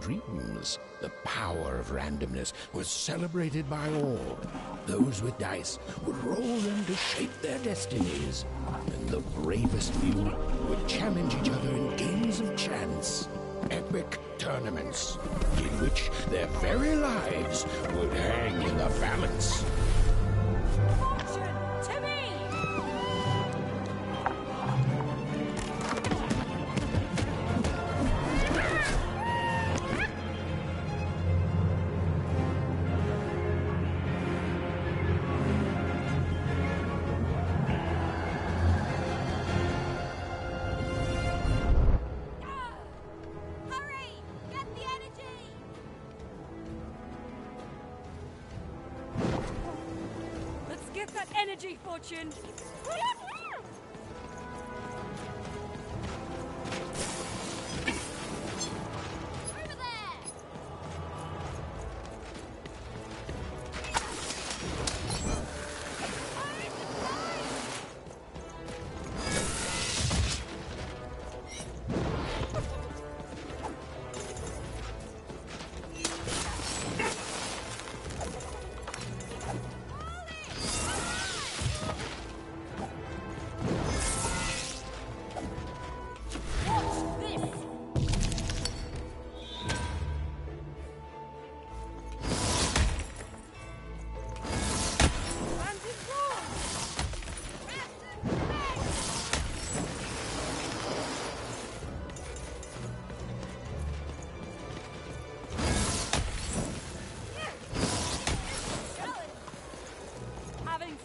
dreams. The power of randomness was celebrated by all. Those with dice would roll them to shape their destinies, and the bravest few would challenge each other in games of chance. Epic tournaments in which their very lives would hang in the balance. Fortune to me! Energy, Fortune! Over there!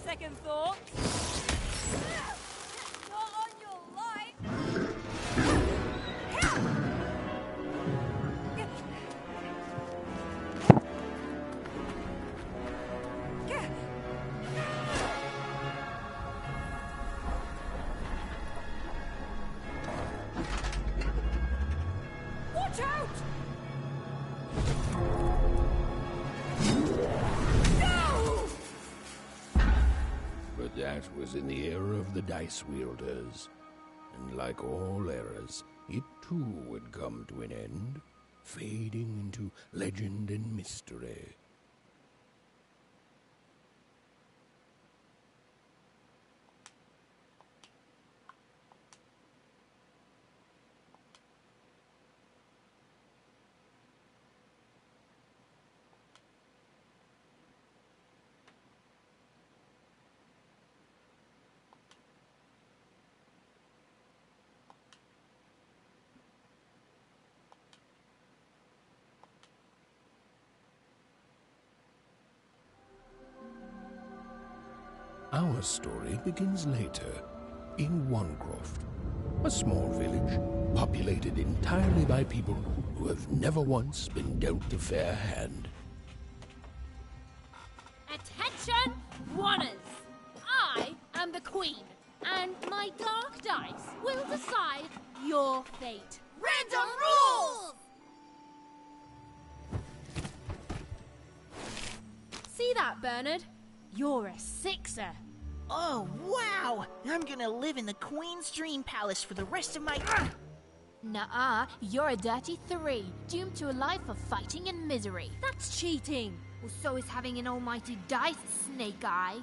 Second thoughts. Not on your life. Watch out! But that was in the era of the dice wielders, and like all eras, it too would come to an end, fading into legend and mystery. Our story begins later, in Wanecroft, a small village populated entirely by people who have never once been dealt a fair hand. Attention, Wanners! I am the Queen, and my dark dice will decide your fate. Random rules! See that, Bernard? You're a sixer. Oh, wow! I'm gonna live in the Queen's Dream Palace for the rest of my... Nuh-uh, you're a dirty 3, doomed to a life of fighting and misery. That's cheating. Well, so is having an almighty dice, Snake Eye.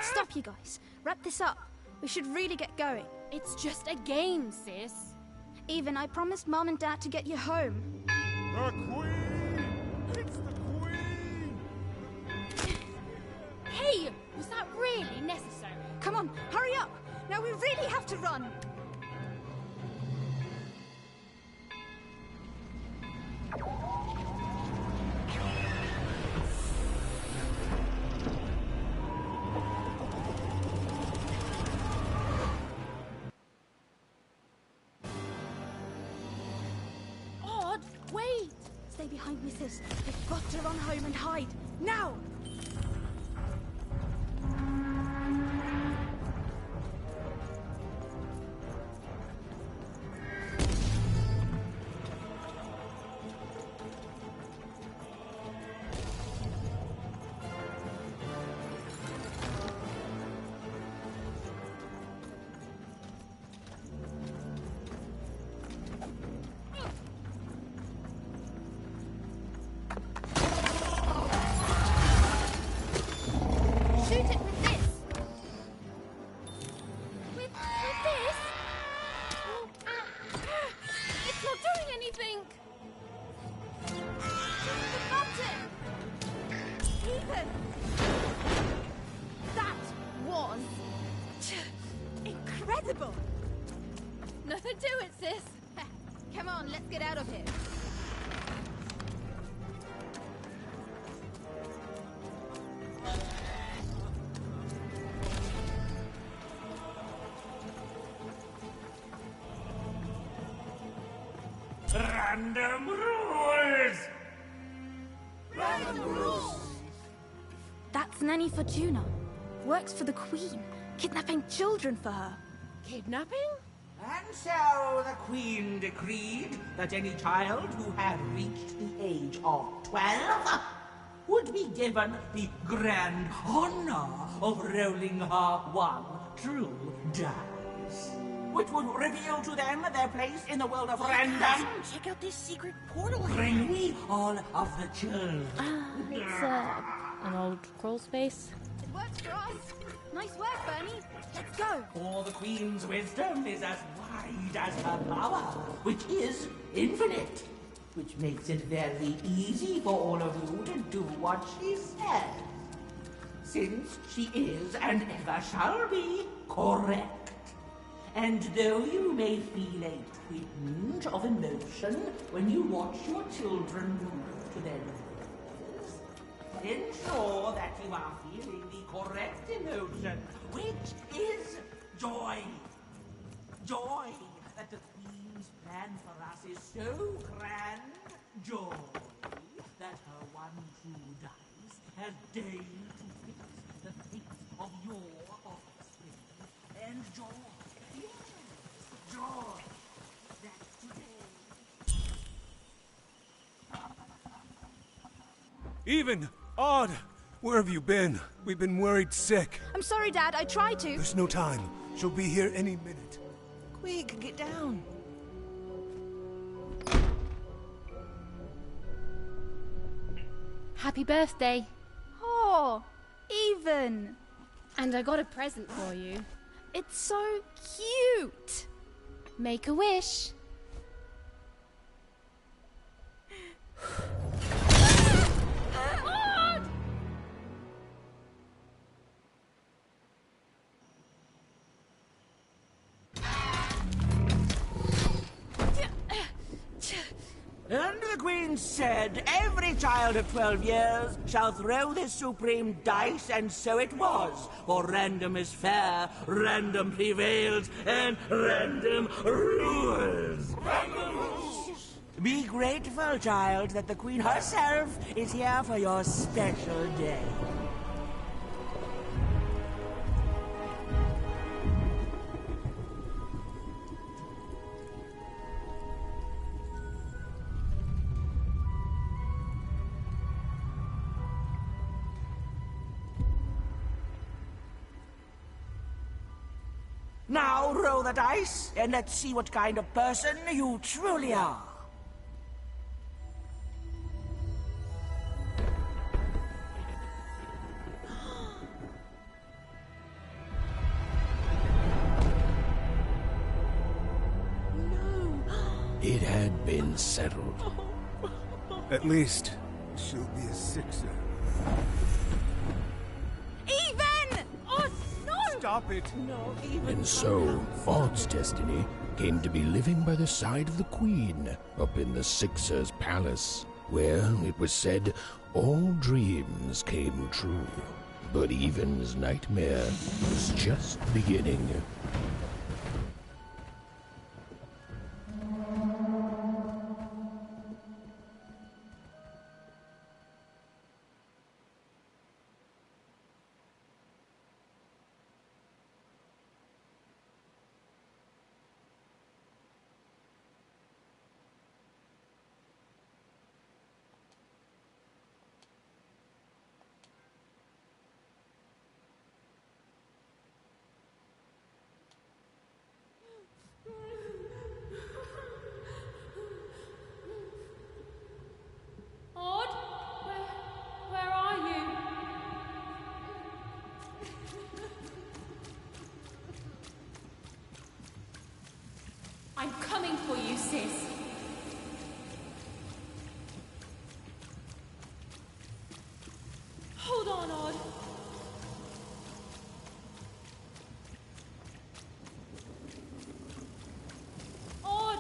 Stop, you guys. Wrap this up. We should really get going. It's just a game, sis. Even I promised Mom and Dad to get you home. The Queen! It's the Queen! Hey, was that really necessary? Come on, hurry up. Now we really have to run. Wait! Stay behind me, sis. We've got to run home and hide. Now! sis. Come on, let's get out of here. Random rules! That's Nanny Fortuna. Works for the Queen, kidnapping children for her. Kidnapping? And so the Queen decreed that any child who had reached the age of 12 would be given the grand honor of rolling her one true dice, which would reveal to them their place in the world of random. Check out this secret portal here. Bring me all of the children. It's an old crawl space. It works for us. Nice work, Bernie. Let's go. For the Queen's wisdom is as wide as her power, which is infinite, which makes it very easy for all of you to do what she says, since she is and ever shall be correct. And though you may feel a twinge of emotion when you watch your children move to their mothers, ensure that you are feeling the correct emotion, which is joy. Joy that the Queen's plan for us is so grand. Joy that her one true dice has deigned to fix the fate of your offspring. And joy, yes, joy that today... Even! Odd! Where have you been? We've been worried sick. I'm sorry, Dad. I tried to. There's no time. She'll be here any minute. Quick, get down. Happy birthday. Oh, Even. And I got a present for you. It's so cute. Make a wish. And the Queen said, every child of 12 years shall throw this supreme dice, and so it was. For random is fair, random prevails, and random rules. Random rules! Be grateful, child, that the Queen herself is here for your special day. Now roll the dice, and let's see what kind of person you truly are. It had been settled. At least, she'll be a sixer. Even! Oh, no! Stop it! And so, Odd's destiny came to be living by the side of the Queen up in the Sixer's palace, where, it was said, all dreams came true. But Even's nightmare was just beginning. Odd? Where are you? I'm coming for you, sis. Hold on, Odd. Odd!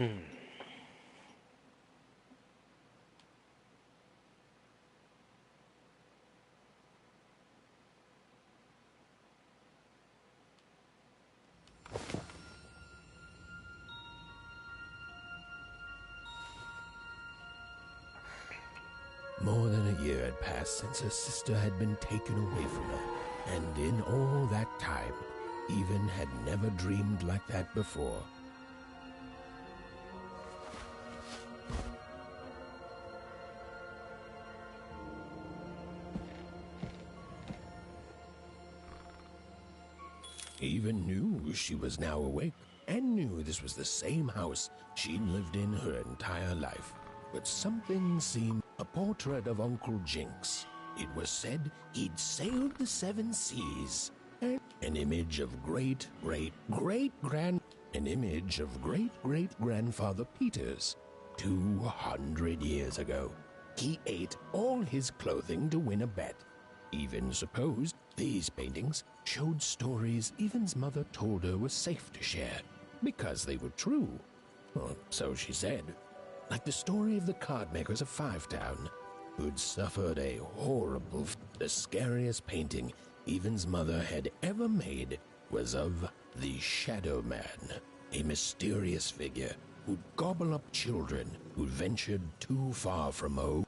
More than a year had passed since her sister had been taken away from her, and in all that time, Even had never dreamed like that before. Even knew she was now awake, and knew this was the same house she'd lived in her entire life. But something seemed a portrait of Uncle Jinx. It was said he'd sailed the 7 seas. And an image of great-great-grandfather Peters. 200 years ago, he ate all his clothing to win a bet. Even supposed these paintings showed stories Evan's mother told her were safe to share, because they were true. Or so she said. Like the story of the card makers of Five Town, who'd suffered a horrible... The scariest painting Evan's mother had ever made was of the Shadow Man, a mysterious figure who'd gobble up children who'd ventured too far from home.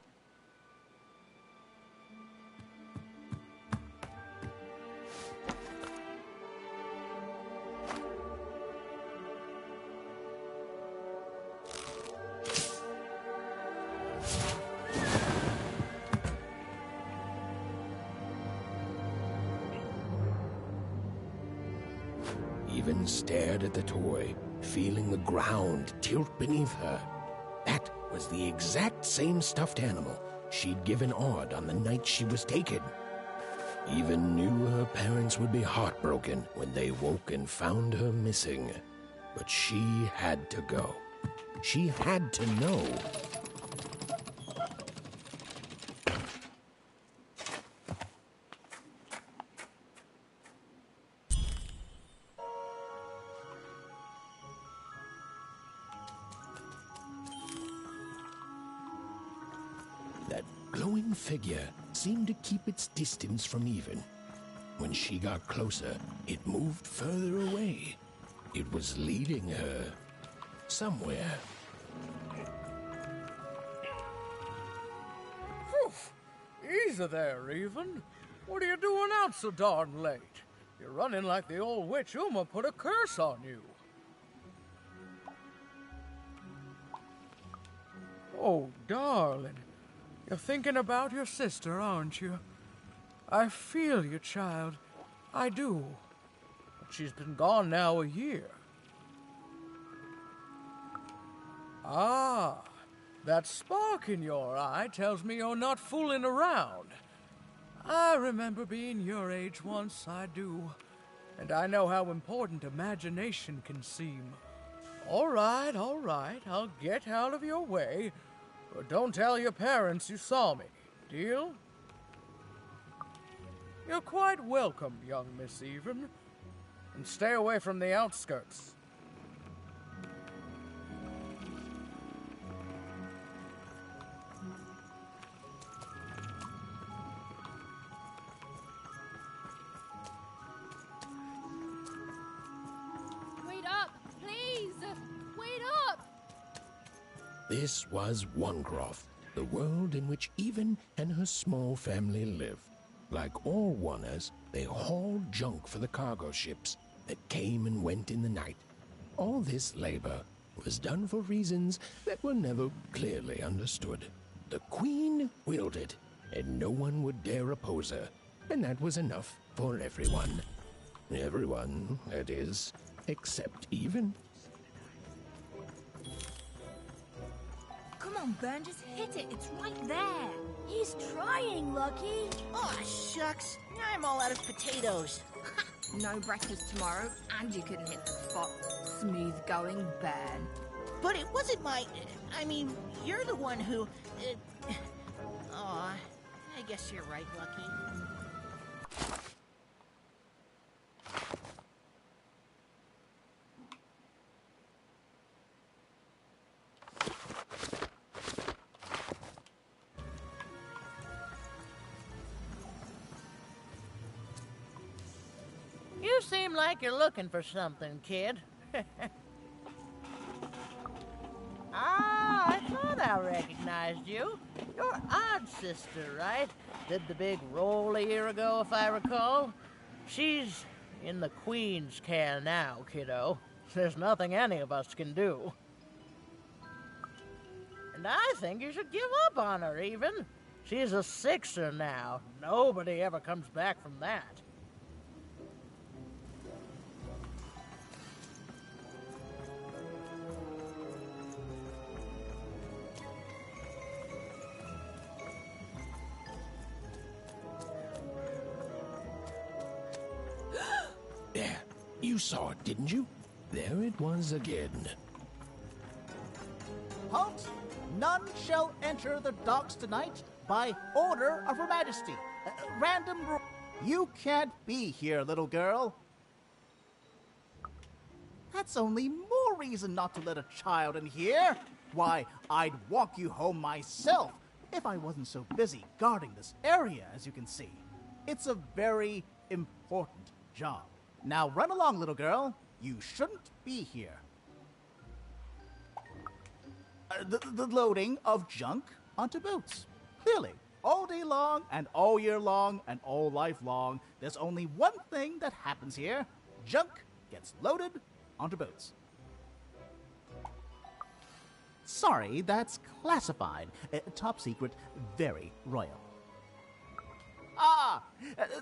Even stared at the toy, feeling the ground tilt beneath her. That was the exact same stuffed animal she'd given Odd on the night she was taken. Even knew her parents would be heartbroken when they woke and found her missing. But she had to go. She had to know. That glowing figure seemed to keep its distance from Even. When she got closer, it moved further away. It was leading her somewhere. Easy there, Even. What are you doing out so darn late? You're running like the old witch Uma put a curse on you. Oh, darling. You're thinking about your sister, aren't you? I feel you, child. I do. But she's been gone now a year. Ah, that spark in your eye tells me you're not fooling around. I remember being your age once, I do. And I know how important imagination can seem. All right, I'll get out of your way. But don't tell your parents you saw me. Deal? You're quite welcome, young Miss Even. And stay away from the outskirts. Wait up, please! Wait up! This was Onecroft, the world in which Even and her small family lived. Like all Wanners, they hauled junk for the cargo ships that came and went in the night. All this labor was done for reasons that were never clearly understood. The Queen willed it, and no one would dare oppose her, and that was enough for everyone. Everyone, that is, except Even. Come on, Ben, just hit it. It's right there. He's trying, Lucky. Aw, shucks. I'm all out of potatoes. No breakfast tomorrow, and you couldn't hit the spot. Smooth going, Ben. But it wasn't my... I mean, you're the one who... Aw, I guess you're right, Lucky. You seem like you're looking for something, kid. I thought I recognized you. You're Odd's sister, right? Did the big roll a year ago, if I recall. She's in the Queen's care now, kiddo. There's nothing any of us can do. And I think you should give up on her, even. She's a sixer now. Nobody ever comes back from that. There, you saw it, didn't you? There it was again. Halt! None shall enter the docks tonight by order of Her Majesty. Random rule. You can't be here, little girl. That's only more reason not to let a child in here. Why, I'd walk you home myself if I wasn't so busy guarding this area, as you can see. It's a very important job. Now run along, little girl. You shouldn't be here. The loading of junk onto boats. Clearly, all day long and all year long and all life long, there's only one thing that happens here. Junk gets loaded onto boats. Sorry, that's classified. Top secret, very royal. Ah!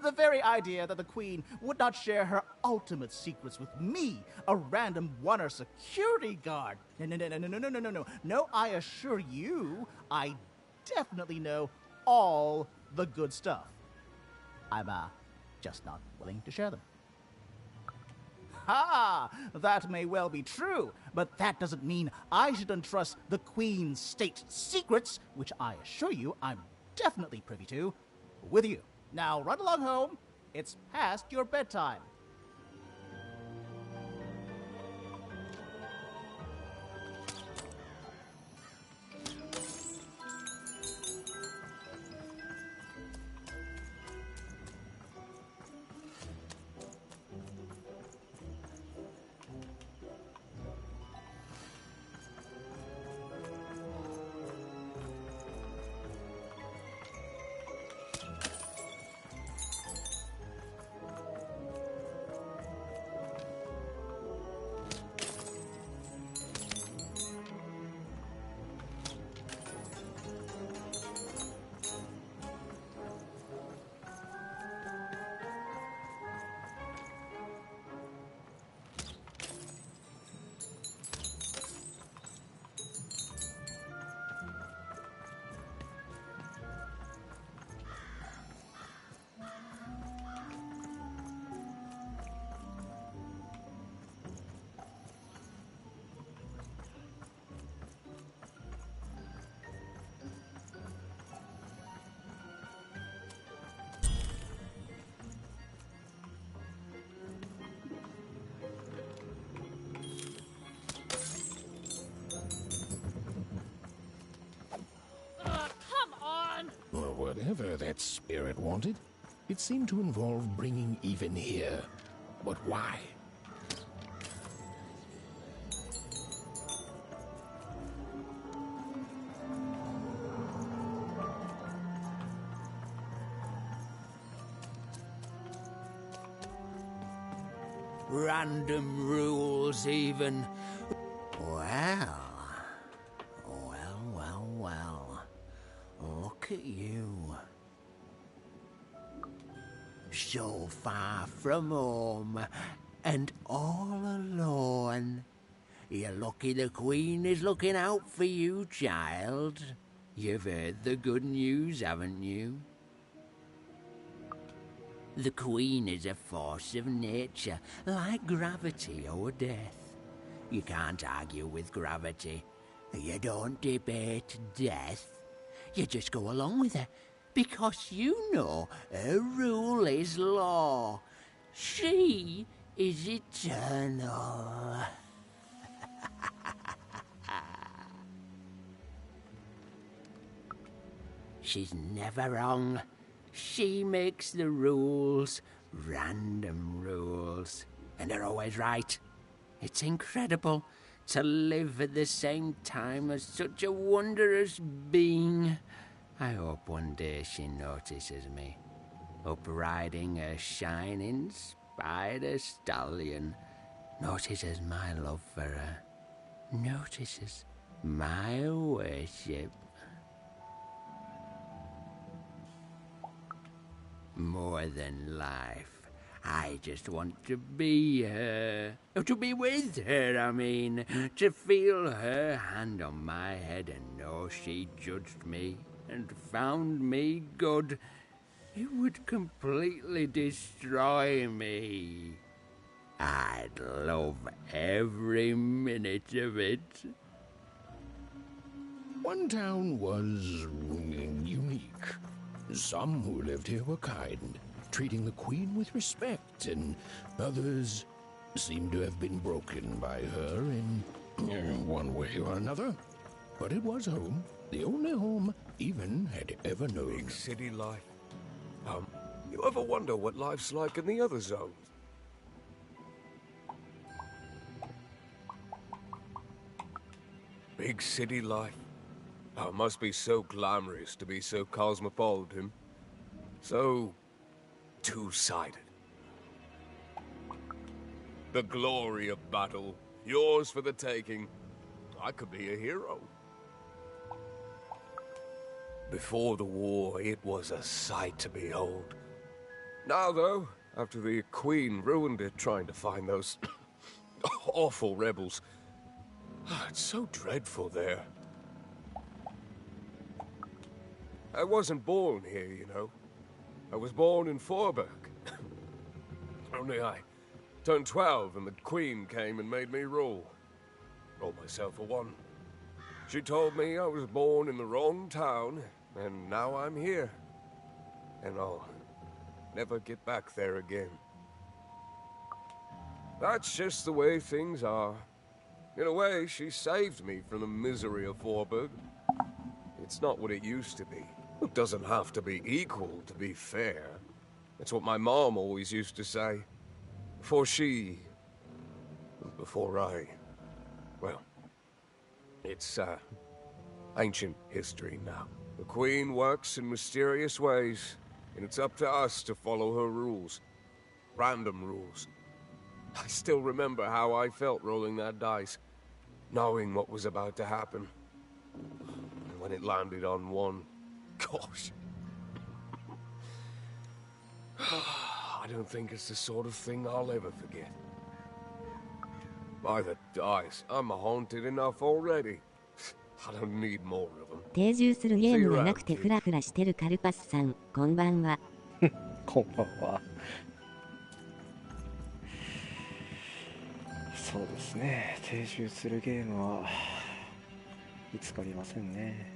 The very idea that the Queen would not share her ultimate secrets with me, a random one-er security guard. No. No, I assure you, I definitely know all the good stuff. I'm, just not willing to share them. Ha! That may well be true, but that doesn't mean I should entrust the Queen's state secrets, which I assure you I'm definitely privy to, with you. Now run along home. It's past your bedtime. Whatever that spirit wanted, it seemed to involve bringing even here. But why? Random rules, even. Well. Look at you. So far from home, and all alone. You're lucky the Queen is looking out for you, child. You've heard the good news, haven't you? The Queen is a force of nature, like gravity or death. You can't argue with gravity. You don't debate death. You just go along with her, because you know her rule is law. She is eternal. She's never wrong. She makes the rules, Random rules. And they're always right. It's incredible to live at the same time as such a wondrous being. I hope one day she notices me, up riding a shining spider stallion, notices my love for her, notices my worship. More than life. I just want to be her. To be with her, I mean. To feel her hand on my head and know she judged me and found me good. It would completely destroy me. I'd love every minute of it. One town was unique. Some who lived here were kind, treating the Queen with respect, and others seemed to have been broken by her in one way or another. But it was home, the only home Even had ever known. Big city life. You ever wonder what life's like in the other zones? Big city life. Oh, it must be so glamorous to be so cosmopolitan. So two-sided. The glory of battle, yours for the taking. I could be a hero. Before the war, it was a sight to behold. Now, though, after the Queen ruined it trying to find those awful rebels, it's so dreadful there. I wasn't born here, you know. I was born in Forberg. Only I turned 12 and the Queen came and made me rule. Roll myself a one. She told me I was born in the wrong town, and now I'm here. And I'll never get back there again. That's just the way things are. In a way, she saved me from the misery of Forberg. It's not what it used to be. It doesn't have to be equal to be fair. That's what my mom always used to say. Before I... Well, it's, ancient history now. The Queen works in mysterious ways, and it's up to us to follow her rules. Random rules. I still remember how I felt rolling that dice, knowing what was about to happen. And when it landed on one, gosh. I don't think it's the sort of thing I'll ever forget. By the dice, I'm haunted enough already. I don't need more of them. 定住するゲームがなくてフラフラしてるカルパスさん、こんばんは。こんばんは。そうですね、定住するゲームはいつかありませんね。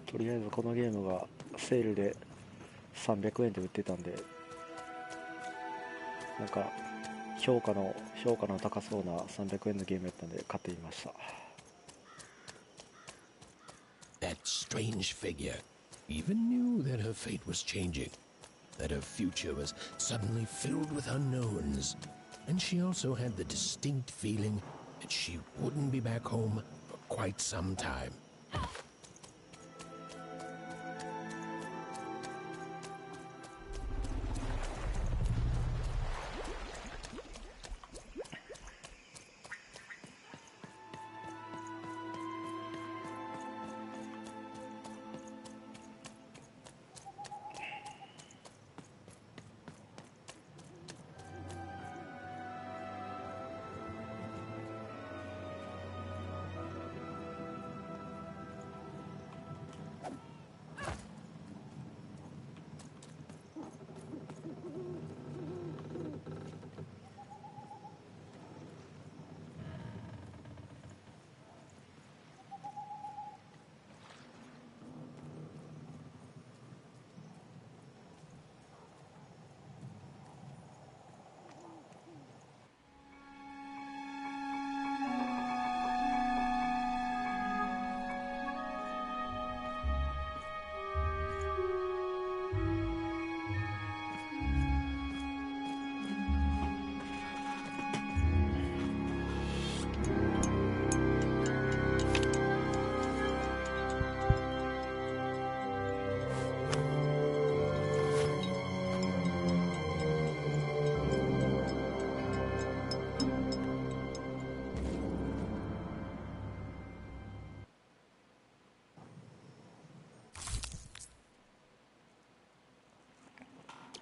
とりあえずこのゲームがセールで300円で売ってたんで、なんか評価の高そうな300円のゲームやったんで買ってみました。 That strange figure even knew that her fate was changing, that her future was suddenly filled with unknowns, and she also had the distinct feeling that she wouldn't be back home for quite some time.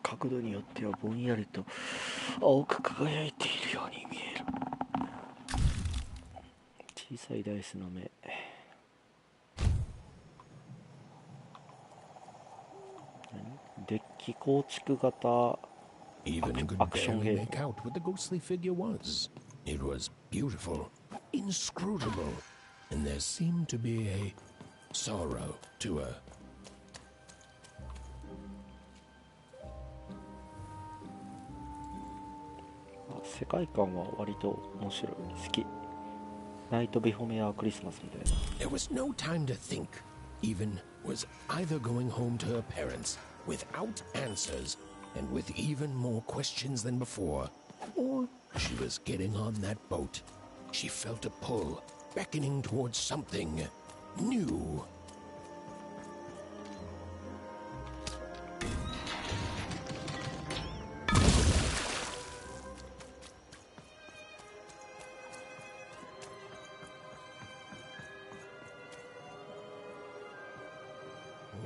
角度によってはぼんやりと青く輝いているように見える。小さいダイスの目。デッキ構築型 Even could barely make out what the ghostly figure was. It was beautiful, inscrutable, and there seemed to be a sorrow to her. 世界観は割と面白い。好き。ナイトビフォメアクリスマスみたいな。There was no time to think. Even was either going home to her parents without answers and with even more questions than before, or she was getting on that boat. She felt a pull, beckoning towards something new.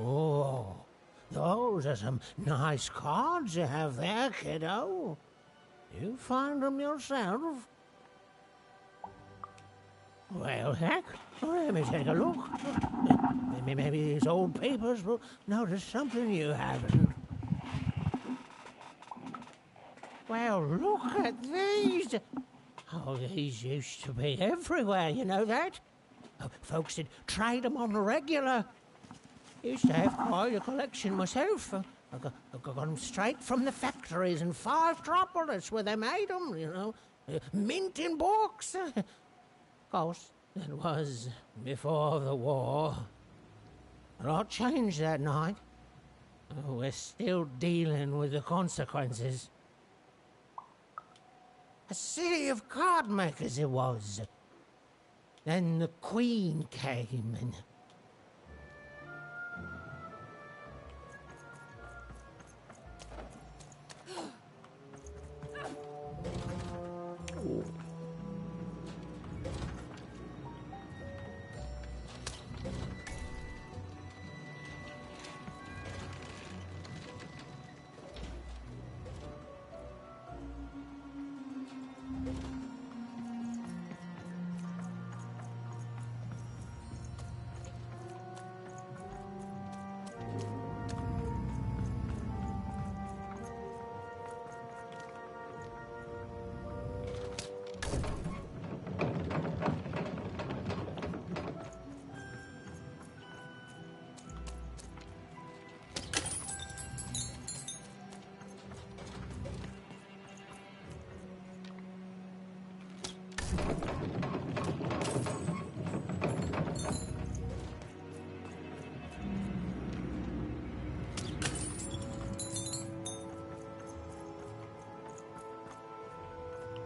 Oh, those are some nice cards you have there, kiddo. You find them yourself? Well, heck, let me take a look. Maybe these old papers will notice something you haven't. Well, look at these. Oh, these used to be everywhere, you know that? Folks would trade them on the regular. Used to have quite a collection myself. I got them straight from the factories in 5 Tropolis where they made them, you know. Mint in books. Of course, that was before the war. A lot changed that night. We're still dealing with the consequences. A city of card makers it was. Then the Queen came and...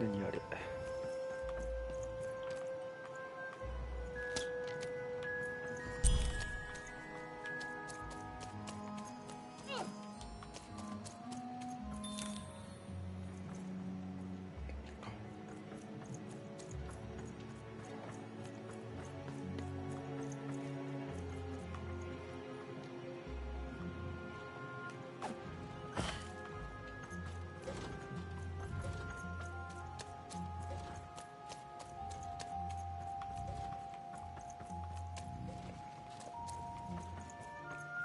何あれ。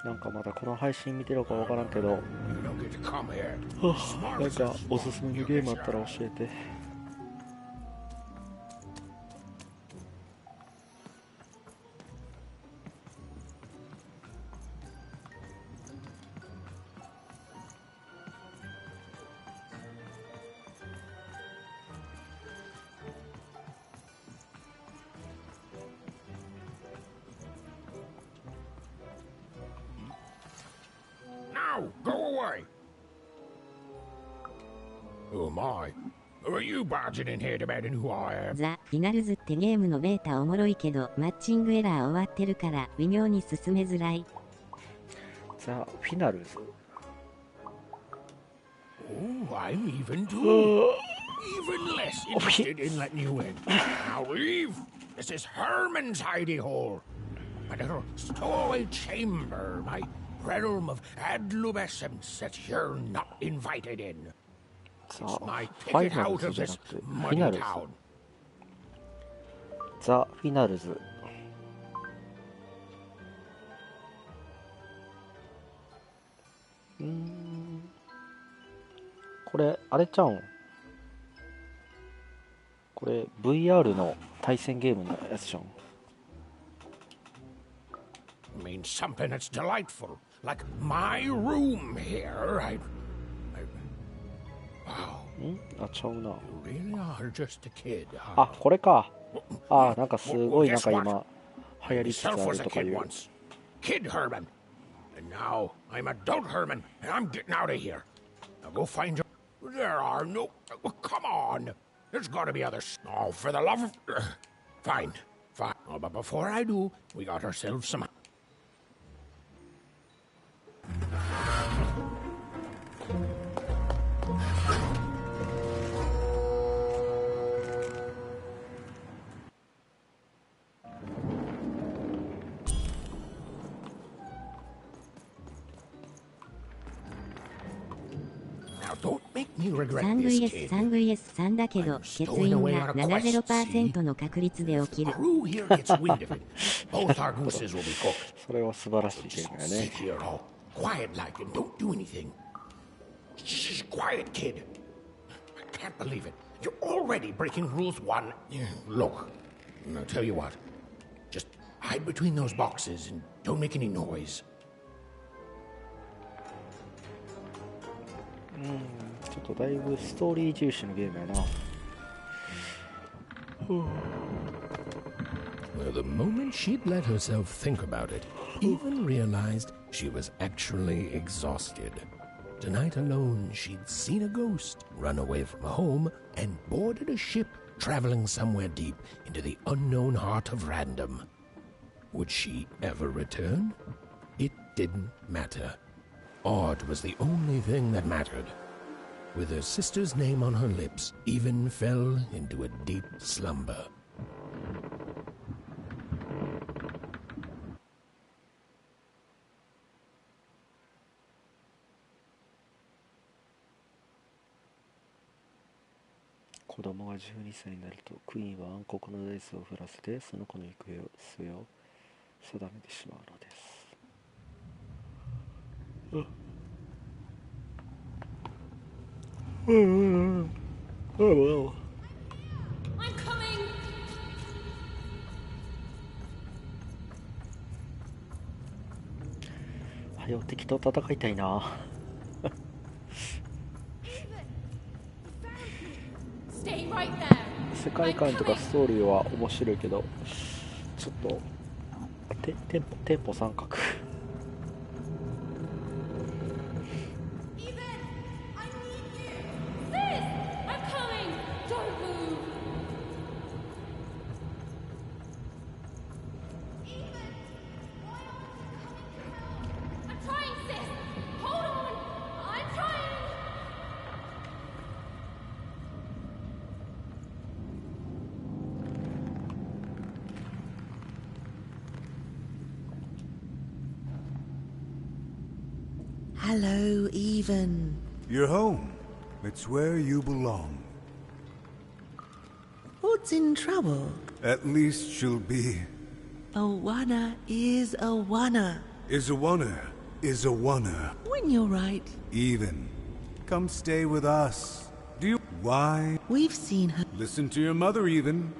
なんかまだこの配信見てるかわからんけど、なんかおすすめのゲームあったら教えて。Go away! Oh my. Who are you barging in here demanding who I am? ザ・フィナルズってゲームのベータおもろいけど、マッチングエラー終わってるから微妙に進めづらい。ザ・フィナルズ Oh, I'm even too. Even less interested in letting you in. Now leave. This is Herman's hidey hole. My little stowaway chamber. My realm of adolescence that you're not invited in. さ It's あ、 my ファイ ticket ナル out ズ of じゃな this くて、フィ muddy ナルズ。 town. ザ・フィナルズ。これ、あれちゃうん。これ、VR の対戦ゲームのやつじゃん。Means something that's delightful, like my room here. Wow. あ、ちゃうな。 You really are just a kid, huh? あ、これか。あ、なんかすごいなんか Guess 今 what? 流行りつつあ Myself る was a とかい kid う。 once. Kid Herman. And now I'm adult Herman, and I'm getting out of here. Now go find your... There are no... Oh, come on. There's gotta be others. Oh, for the love of... Fine. Fine. Oh, but before I do, we got ourselves some... Now don't make me regret 3 this, vs kid. 3 vs 3だけど、欠員が 70% の確率で起きる。 Crew here gets wind of it. Both our gooses will be cooked. それは素晴らしいゲームや Sit ね。 here all quiet like and don't do anything. Shh, quiet, kid. I can't believe it. You're already breaking rules one. Look, I'll tell you what. Just hide between those boxes and don't make any noise. ちょっとだいぶストーリー重視のゲームやな。Well, the moment she'd let herself think about it, even realized she was actually exhausted. Tonight alone, she'd seen a ghost, run away from home, and boarded a ship traveling somewhere deep into the unknown heart of random. Would she ever return? It didn't matter. Odd was the only thing that mattered. With her sister's name on her lips, Even fell into a deep slumber. "子供が12歳になると、クイーンは暗黒のダイスを降らせて、その子の行方を定めてしまうのです。I'm coming! はよ敵と戦いたいな。Stay right there. 世界観とかストーリーは面白いけど、ちょっとテンポ三角。Hello, Even. You're home. It's where you belong. What's in trouble? At least she'll be. A wanna is a wanna. Is a wanna. When you're right. Even. Come stay with us. Do you... Why? We've seen her. Listen to your mother, Even.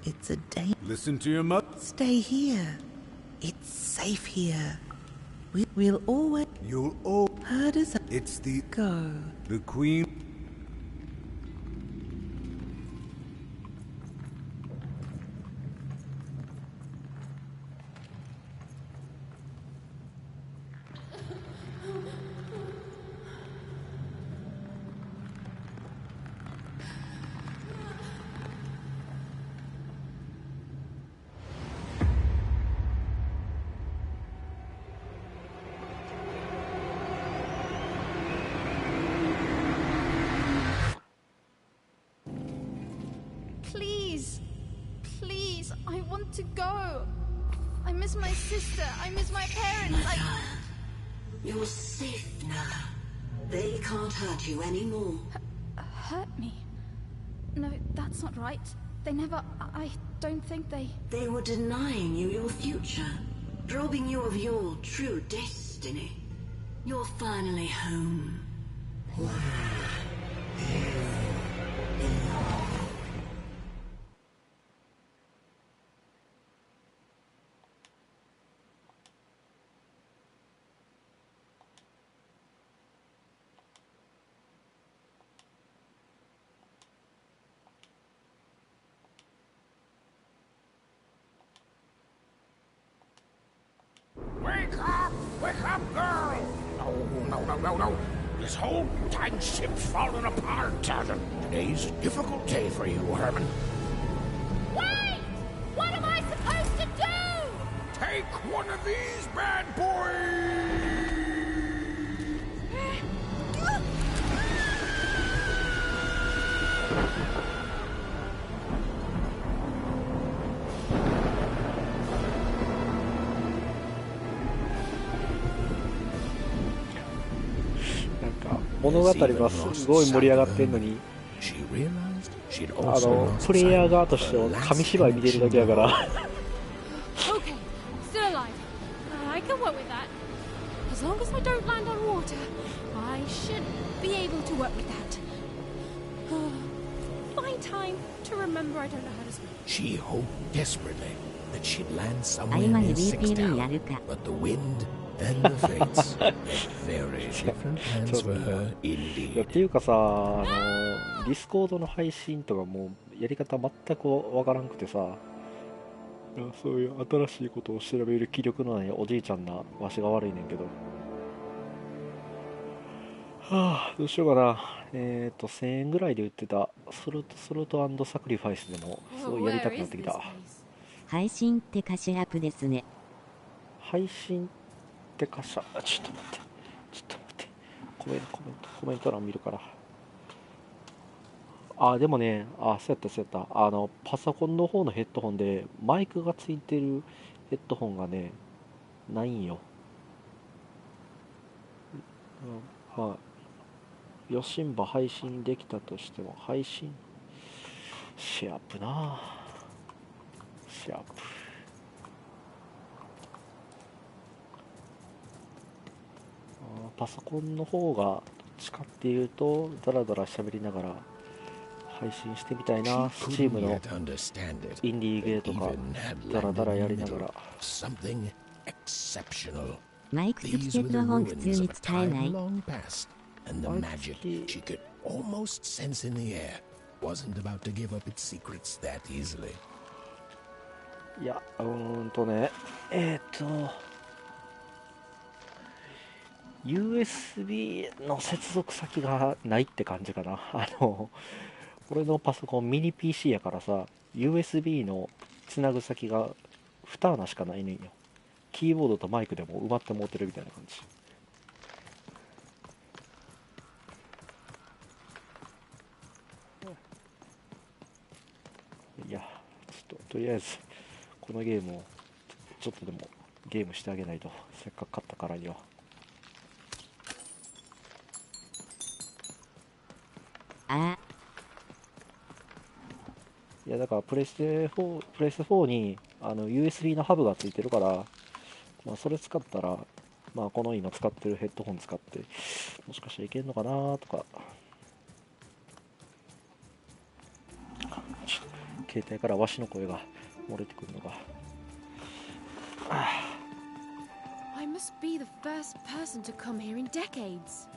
It's a day. Listen to your mother. Stay here. It's safe here. We'll always... You'll all... Heard us... It's the... Go. The Queen... miss my sister. I miss my parents. You're safe now. They can't hurt you anymore. Hurt me? No, that's not right. They never... I don't think they... They were denying you your future, robbing you of your true destiny. You're finally home. Wake up! Wake up, girl! No. This whole dang ship's falling apart. Today's a difficult day for you, Herman. Wait! What am I supposed to do? Take one of these bad boys! 物語はすごい盛り上がってんのに、プレイヤー側としては紙芝居見てるだけやから。Okay, still alive. I can work with that. As long as I don't land on water, I should be able to work with that. Find time to remember I don't know how to swim. She hoped desperately that she'd land somewhere near Sixtown, but the wind and the fates had very different plans for her いやっていうかさ、ディスコードの配信とかもうやり方全くわからんくてさ、そういう新しいことを調べる気力のないおじいちゃんなわしが悪いねんけど、どうしようかな。1000円ぐらいで売ってたソルトサクリファイスでもすごいやりたくなってきた。配信って歌詞アップですね。配信って歌詞、ちょっと待って、コメント欄見るから。でもね、そうやった。パソコンの方のヘッドホンでマイクがついてるヘッドホンがね、ないんよ。ヨシンバ配信できたとしても、配信シャープなシャープ。パソコンの方がどっちかっていうとダラダラ喋りながら配信してみたいな。スチームのインディーゲーとかダラダラやりながら。マイク付きヘッドホン普通に使えない。And the magic she could almost sense in the air wasn't about to give up its secrets that easily. いや、USB の接続先がないって感じかな。俺のパソコンミニ PC やからさ、USB のつなぐ先が2穴しかないねんよ。キーボードとマイクでも埋まって持ってるみたいな感じ。いや、ちょっととりあえずこのゲームをちょっとでもゲームしてあげないと、せっかく買ったからには。いやだからプレステ4にUSB のハブがついてるから、それ使ったら、この今使ってるヘッドホン使ってもしかしたらいけるのかなとか。携帯からわしの声が漏れてくるのが。I must be the first person to come here in decades.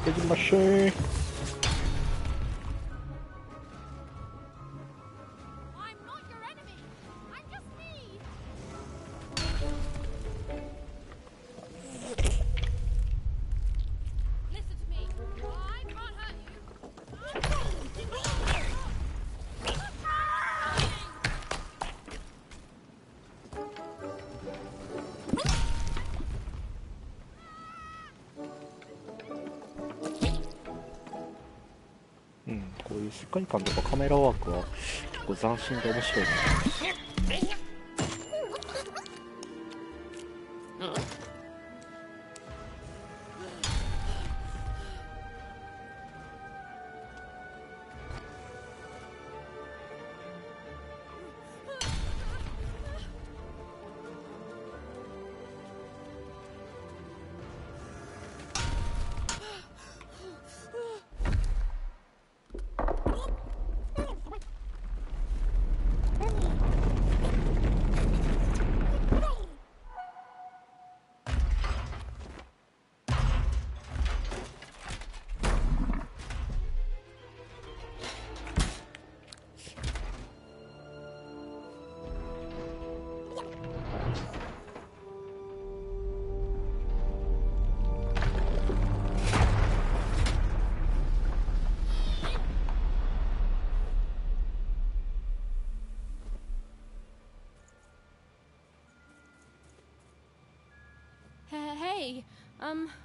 できましょう。こういう世界観とかカメラワークは結構斬新で面白いね。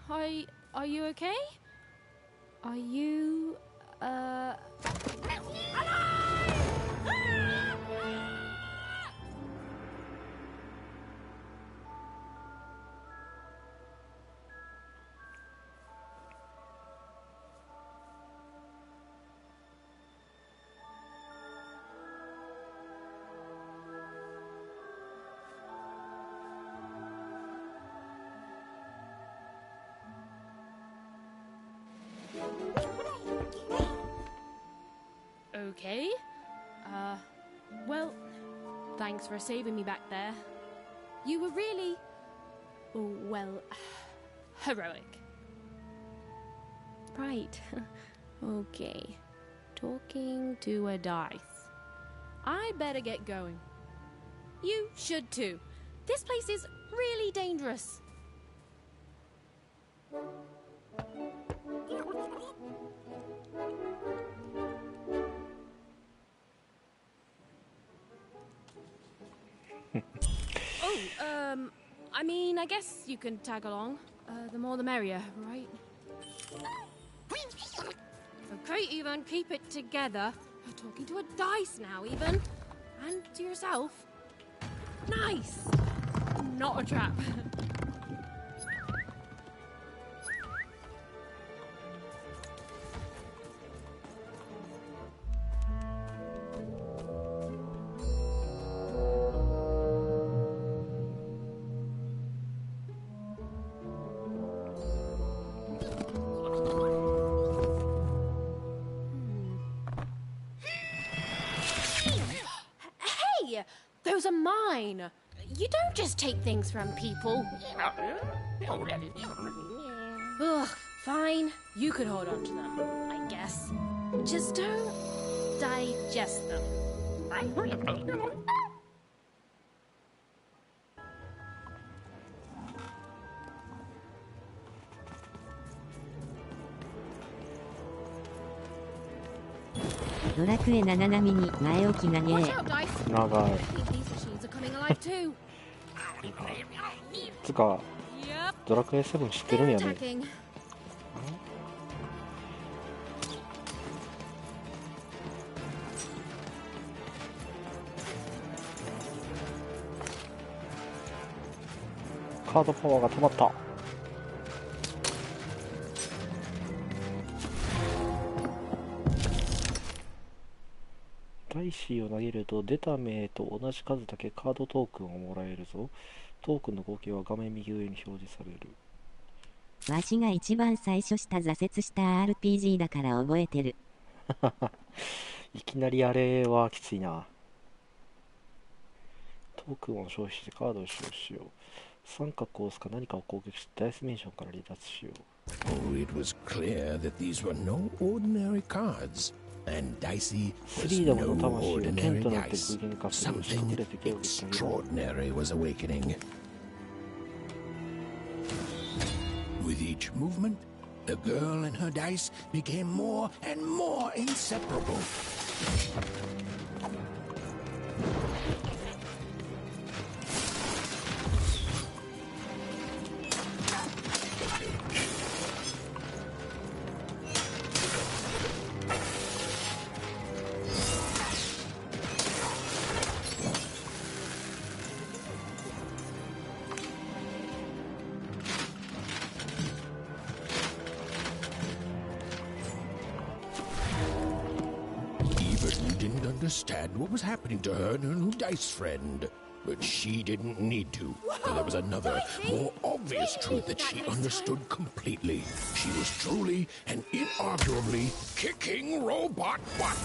Hey, are you okay? Are you, okay? Well, thanks for saving me back there. You were really, well, heroic. Right. Okay. Talking to a dice. I better get going. You should too. This place is really dangerous. I mean, I guess you can tag along. The more the merrier, right? Okay, even keep it together. You're talking to a dice now, even. And to yourself. Nice! Not a trap. Those are mine. You don't just take things from people. Ugh, fine. You could hold on to them, I guess. Just don't digest them. ドラクエ7並みに前置きがねえ。長い。つか、ドラクエ7知ってるんやね。カードパワーが止まった。ダイシーを投げると出た目と同じ数だけカードトークンをもらえるぞ。トークンの合計は画面右上に表示される。わしが一番最初した挫折した RPG だから覚えてる。いきなりあれはきついな。トークンを消費してカードを使用しよう。三角を押すか何かを攻撃してダイスメンションから離脱しよう。Oh, it was clear that these were no ordinary cards, and Dicey was 3ダムの no 魂を剣 ordinary となって dice. 具現化する仕掛 Something けられて手を打ち上げる extraordinary was awakening. With each movement, the girl and her dice became more and more inseparable. Didn't understand what was happening to her and her new dice friend. But she didn't need to, for there was another, more obvious truth that she understood completely. She was truly and inarguably kicking robot butt.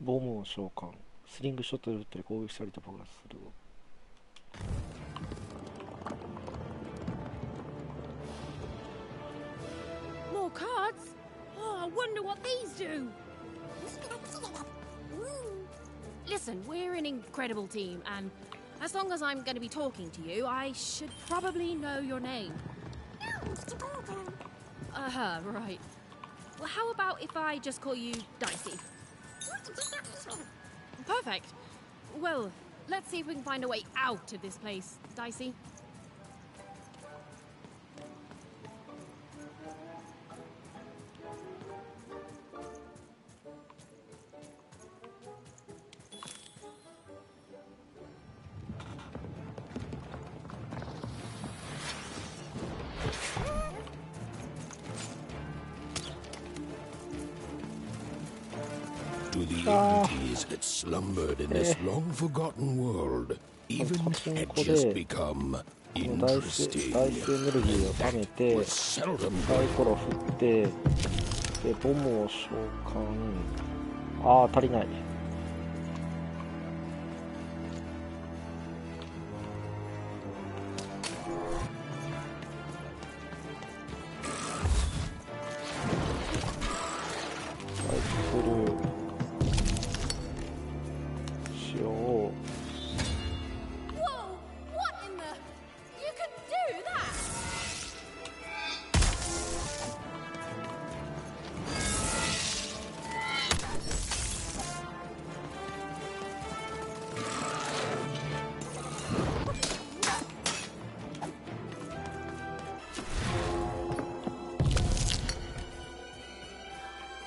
ボムを召喚。スリングショットで撃ったり攻撃したりと爆発する。More cards? Oh, I wonder what these do. Listen, we're an incredible team, and as long as I'm going to be talking to you, I should probably know your name. Right. Well, how about if I just call you Dicey? Perfect. Well, let's see if we can find a way out of this place, Dicey. To the entities that slumbered in this long-forgotten world, even had just become ダイスエネルギーを貯めてサイコロ振ってでボムを召喚。ああ足りない。サイクルしよう。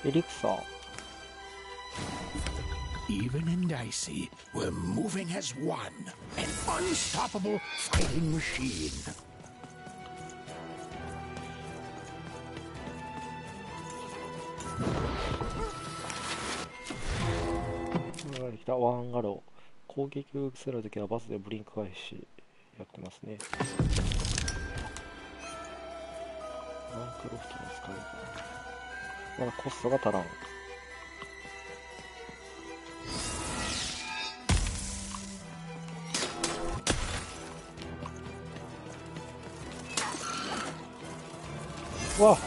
エリクサー。 Even and Dicey were moving as one, an unstoppable fighting machine. 来たワンアロー。攻撃を受けせるときはバスでブリンク返しやってますね。ワンクロフトの使い方。まだコストが足らん。わっ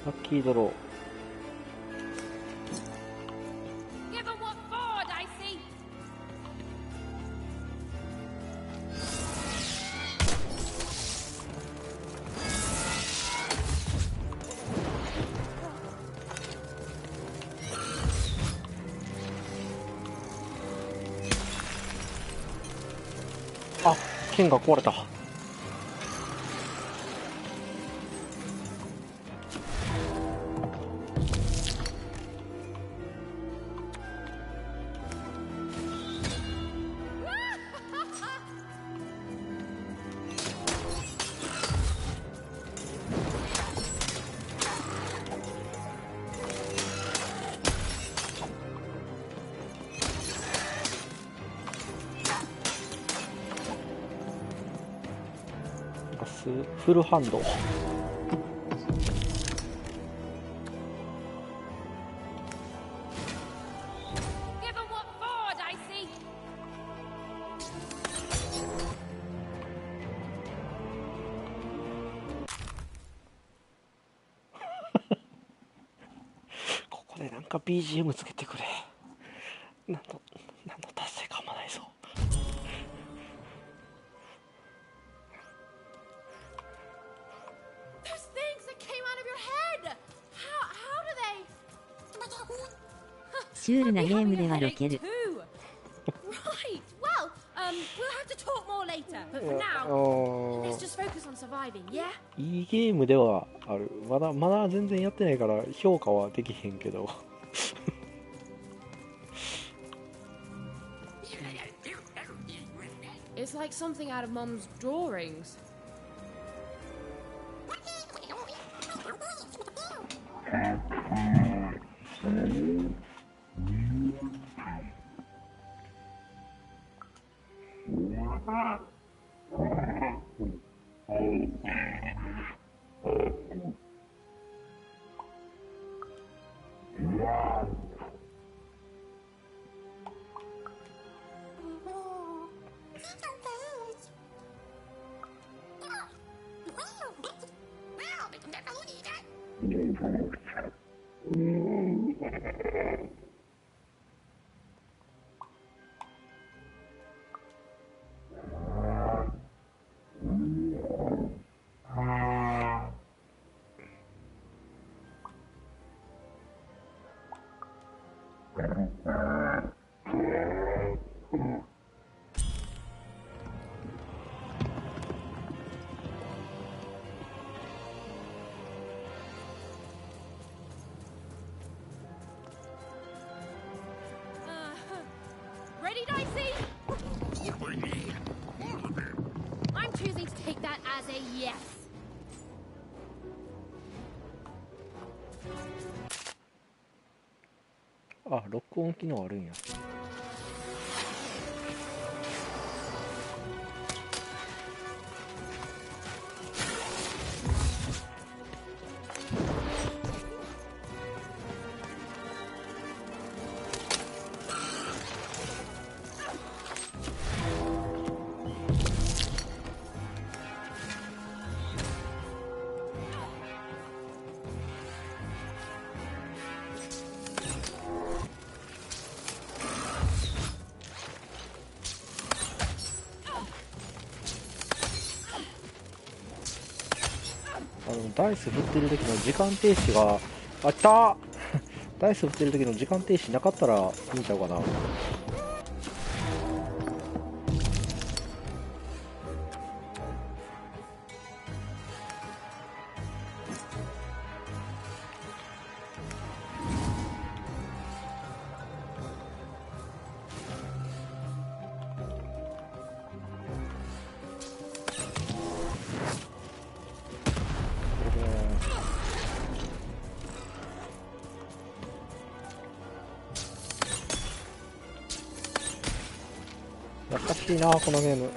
ラッキードロー。あ、剣が壊れた。フルハンド。ここでなんか BGM つけてくれ。何の達成感もないぞ。シュールなゲームではロケる。Right. Well, we'll have to talk more later. But for now, let's just focus on surviving, yeah? いいゲームではある。まだ全然やってないから評価はできへんけど。It's like something out of Mom's drawings. Ready, Dicey? I'm choosing to take that as a yes. あ、録音機能あるんや。ダイス振ってる時の時間停止が、あ、来たダイス振ってる時の時間停止なかったらいいんちゃうかな。懐かしいなこのゲーム。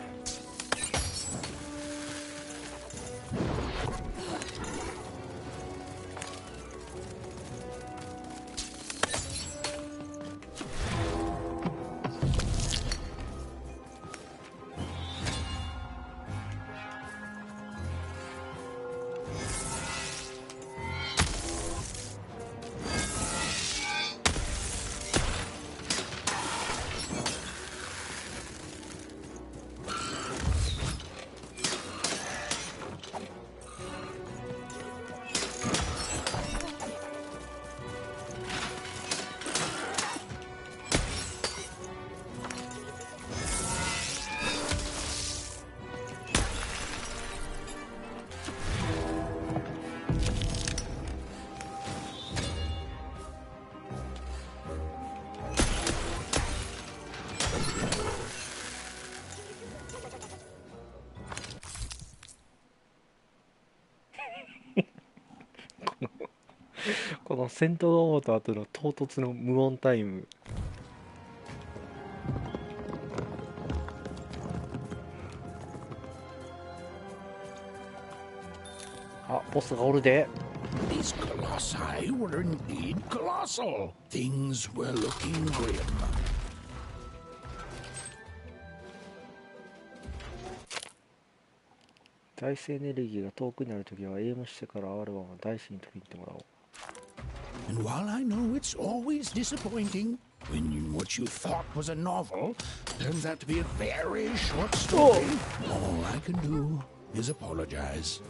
この戦闘が終わった後の唐突の無音タイム。あ、ボスがおるで。 These colossi were indeed colossal. Things were looking grim. ダイスエネルギーが遠くにあるときはエイムしてから R1 をダイスに取りに行ってもらおう。 And while I know it's always disappointing when what you thought was a novel turns out to be a very short story, all I can do is apologize.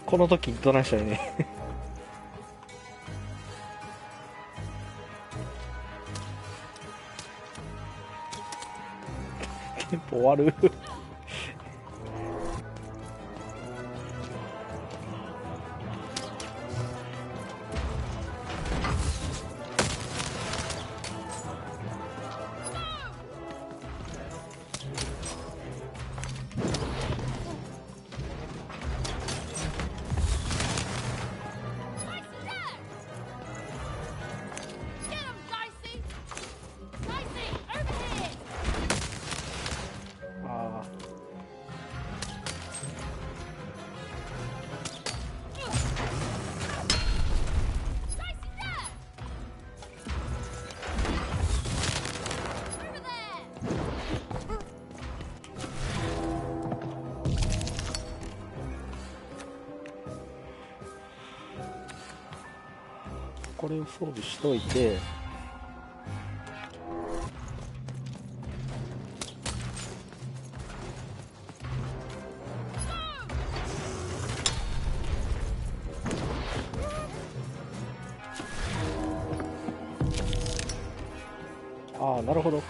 この時どないしたよね。テンポ終わる。これを装備しといて、ああ、なるほど。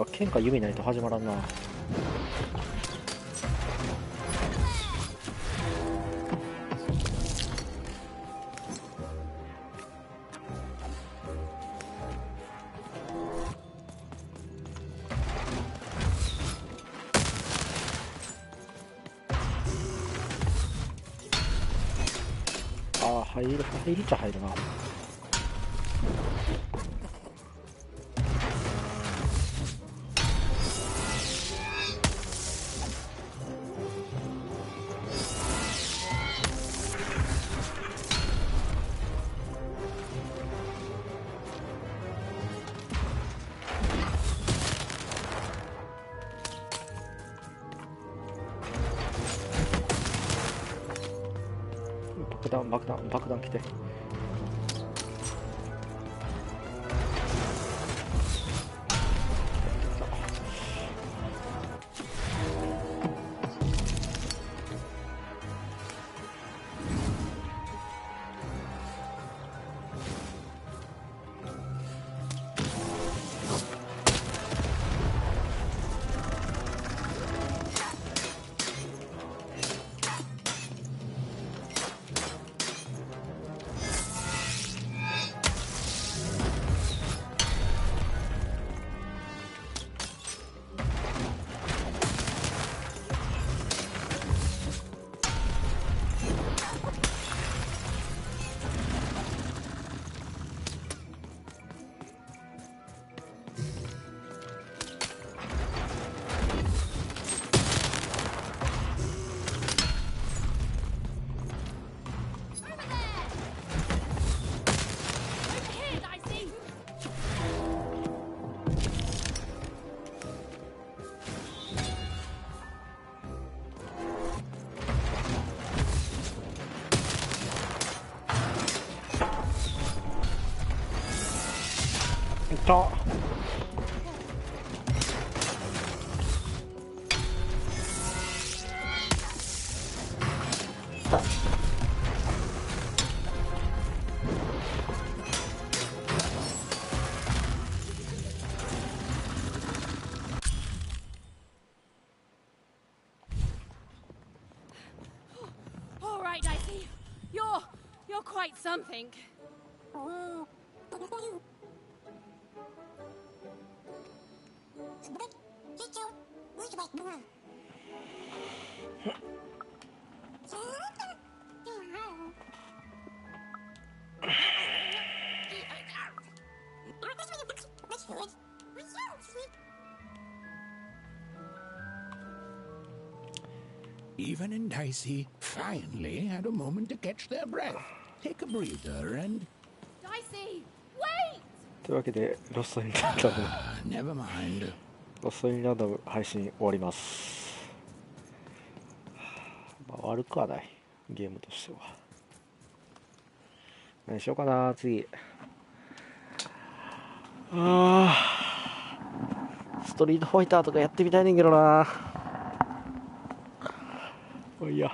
剣か弓ないと始まらんな。ああ、入るっちゃ入るな。爆弾来て。いった。All right, Dicey. You're quite something. Even and Dicey finally had a moment to catch their breath, take a breather, and... Dicey, wait! というわけで、ロストインランダム Never mind. ロストインランダム配信終わります。まあ、悪くはない、ゲームとしては。何しようかな、次。ストリートファイターとかやってみたいねんけどな。いや。